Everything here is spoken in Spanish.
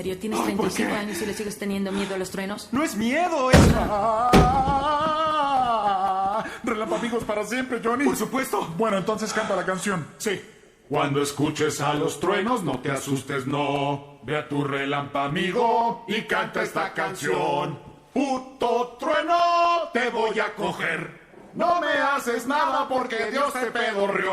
serio? ¿Tienes Ay, ¿por 35 qué? años y le sigues teniendo miedo a los truenos? No es miedo, es... Relampamigos para siempre, Johnny. Por supuesto. Bueno, entonces canta la canción. Sí. Cuando escuches a los truenos, no te asustes, no. Ve a tu relampamigo y canta esta canción. Puto trueno, te voy a coger. No me haces nada porque Dios te pedorrió.